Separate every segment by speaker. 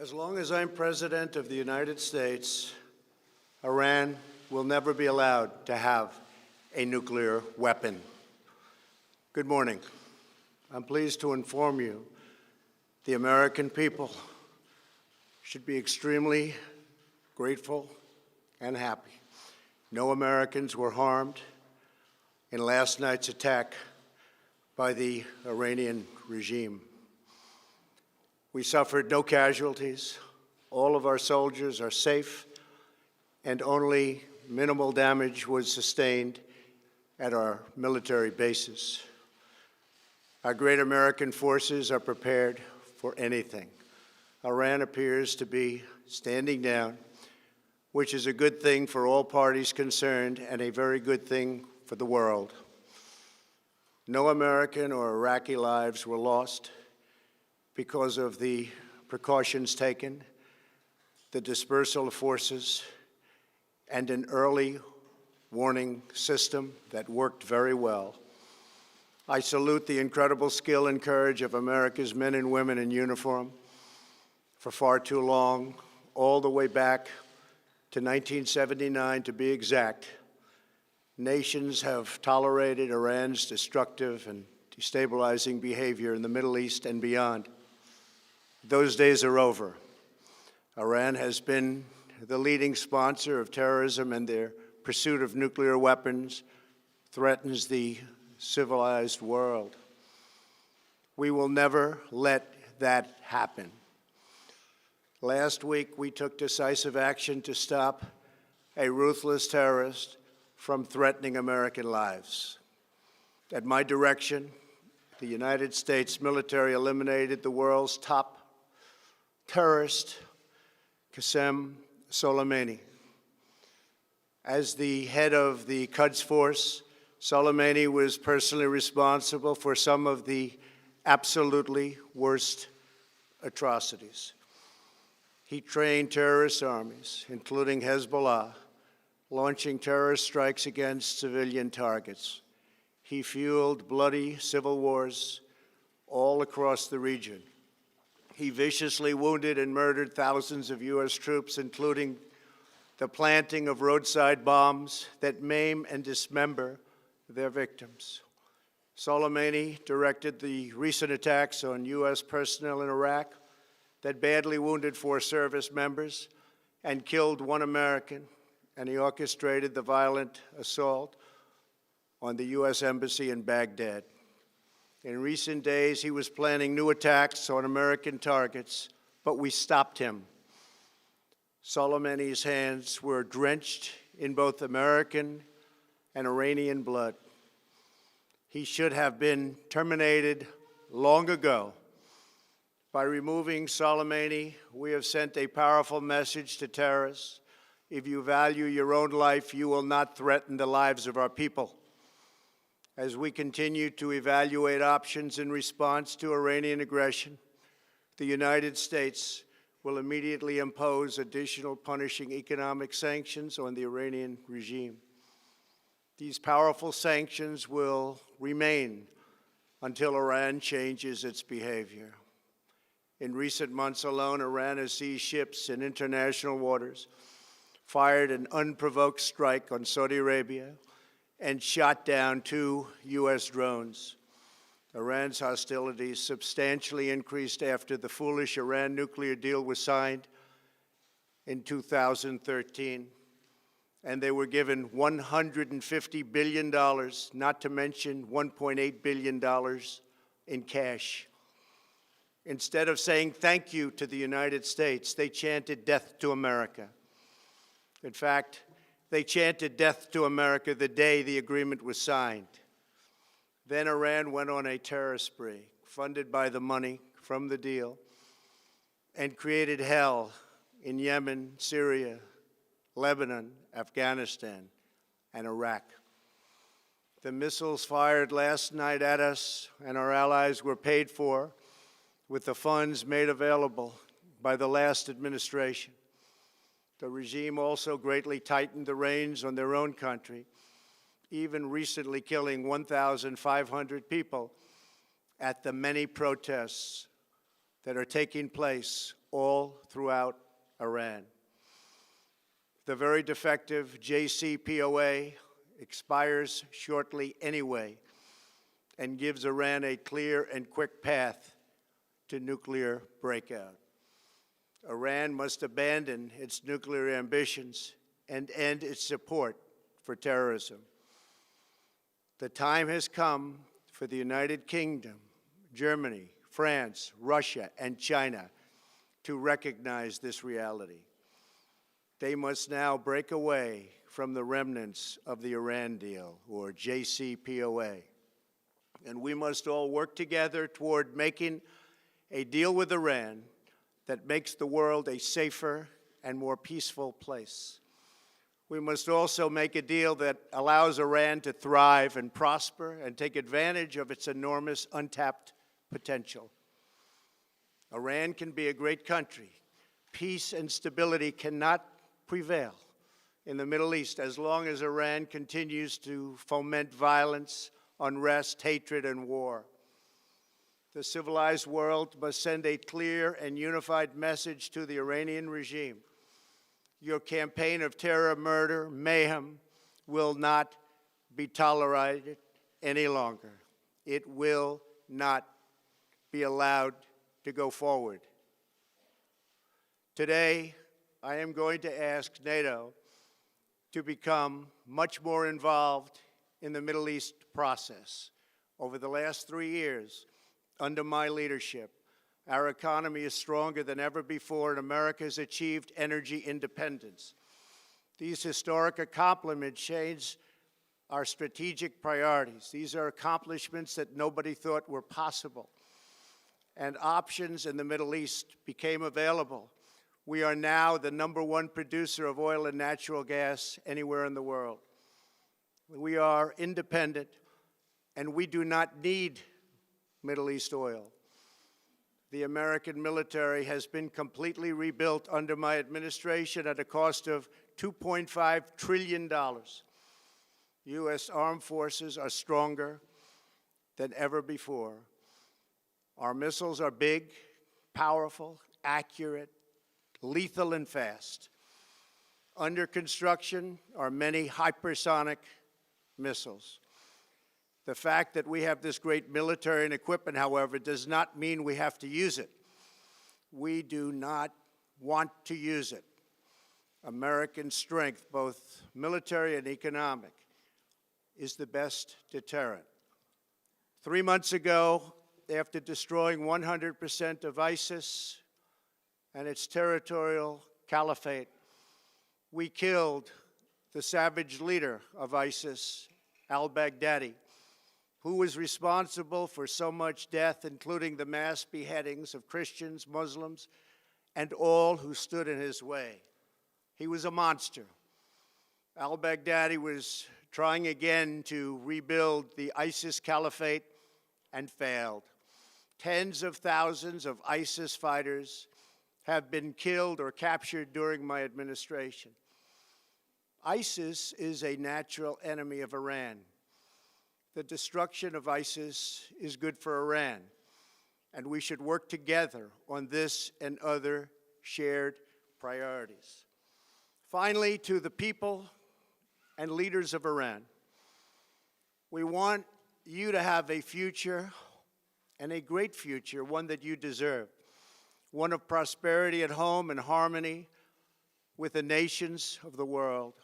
Speaker 1: As long as I'm President of the United States, Iran will never be allowed to have a nuclear weapon. Good morning. I'm pleased to inform you the American people should be extremely grateful and happy. No Americans were harmed in last night's attack by the Iranian regime. We suffered no casualties. All of our soldiers are safe, and only minimal damage was sustained at our military bases. Our great American forces are prepared for anything. Iran appears to be standing down, which is a good thing for all parties concerned and a very good thing for the world. No American or Iraqi lives were lost because of the precautions taken, the dispersal of forces, and an early warning system that worked very well. I salute the incredible skill and courage of America's men and women in uniform. For far too long, all the way back to 1979 to be exact, nations have tolerated Iran's destructive and destabilizing behavior in the Middle East and beyond. Those days are over. Iran has been the leading sponsor of terrorism, and their pursuit of nuclear weapons threatens the civilized world. We will never let that happen. Last week, we took decisive action to stop a ruthless terrorist from threatening American lives. At my direction, the United States military eliminated the world's top terrorist, Qassem Soleimani. As the head of the Quds Force, Soleimani was personally responsible for some of the absolutely worst atrocities. He trained terrorist armies, including Hezbollah, launching terrorist strikes against civilian targets. He fueled bloody civil wars all across the region. He viciously wounded and murdered thousands of U.S. troops, including the planting of roadside bombs that maim and dismember their victims. Soleimani directed the recent attacks on U.S. personnel in Iraq that badly wounded 4 service members and killed 1 American, and he orchestrated the violent assault on the U.S. Embassy in Baghdad. In recent days, he was planning new attacks on American targets, but we stopped him. Soleimani's hands were drenched in both American and Iranian blood. He should have been terminated long ago. By removing Soleimani, we have sent a powerful message to terrorists. If you value your own life, you will not threaten the lives of our people. As we continue to evaluate options in response to Iranian aggression, the United States will immediately impose additional punishing economic sanctions on the Iranian regime. These powerful sanctions will remain until Iran changes its behavior. In recent months alone, Iran has seized ships in international waters, fired an unprovoked strike on Saudi Arabia, and shot down 2 U.S. drones. Iran's hostilities substantially increased after the foolish Iran nuclear deal was signed in 2013, and they were given $150 billion, not to mention $1.8 billion in cash. Instead of saying thank you to the United States, they chanted death to America. In fact, they chanted death to America the day the agreement was signed. Then Iran went on a terror spree, funded by the money from the deal, and created hell in Yemen, Syria, Lebanon, Afghanistan, and Iraq. The missiles fired last night at us and our allies were paid for with the funds made available by the last administration. The regime also greatly tightened the reins on their own country, even recently killing 1,500 people at the many protests that are taking place all throughout Iran. The very defective JCPOA expires shortly anyway and gives Iran a clear and quick path to nuclear breakout. Iran must abandon its nuclear ambitions and end its support for terrorism. The time has come for the United Kingdom, Germany, France, Russia, and China to recognize this reality. They must now break away from the remnants of the Iran deal, or JCPOA. And we must all work together toward making a deal with Iran that makes the world a safer and more peaceful place. We must also make a deal that allows Iran to thrive and prosper and take advantage of its enormous untapped potential. Iran can be a great country. Peace and stability cannot prevail in the Middle East as long as Iran continues to foment violence, unrest, hatred, and war. The civilized world must send a clear and unified message to the Iranian regime. Your campaign of terror, murder, mayhem will not be tolerated any longer. It will not be allowed to go forward. Today, I am going to ask NATO to become much more involved in the Middle East process. Over the last 3 years, under my leadership, our economy is stronger than ever before, and America has achieved energy independence. These historic accomplishments change our strategic priorities. These are accomplishments that nobody thought were possible. And options in the Middle East became available. We are now the #1 producer of oil and natural gas anywhere in the world. We are independent, and we do not need Middle East oil. The American military has been completely rebuilt under my administration at a cost of $2.5 trillion. U.S. armed forces are stronger than ever before. Our missiles are big, powerful, accurate, lethal, and fast. Under construction are many hypersonic missiles. The fact that we have this great military and equipment, however, does not mean we have to use it. We do not want to use it. American strength, both military and economic, is the best deterrent. 3 months ago, after destroying 100% of ISIS and its territorial caliphate, we killed the savage leader of ISIS, al-Baghdadi, who was responsible for so much death, including the mass beheadings of Christians, Muslims, and all who stood in his way. He was a monster. Al-Baghdadi was trying again to rebuild the ISIS caliphate and failed. Tens of thousands of ISIS fighters have been killed or captured during my administration. ISIS is a natural enemy of Iran. The destruction of ISIS is good for Iran, and we should work together on this and other shared priorities. Finally, to the people and leaders of Iran, we want you to have a future, and a great future, one that you deserve, one of prosperity at home and harmony with the nations of the world.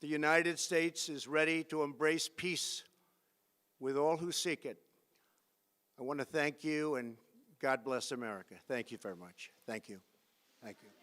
Speaker 1: The United States is ready to embrace peace with all who seek it. I want to thank you, and God bless America. Thank you very much. Thank you. Thank you.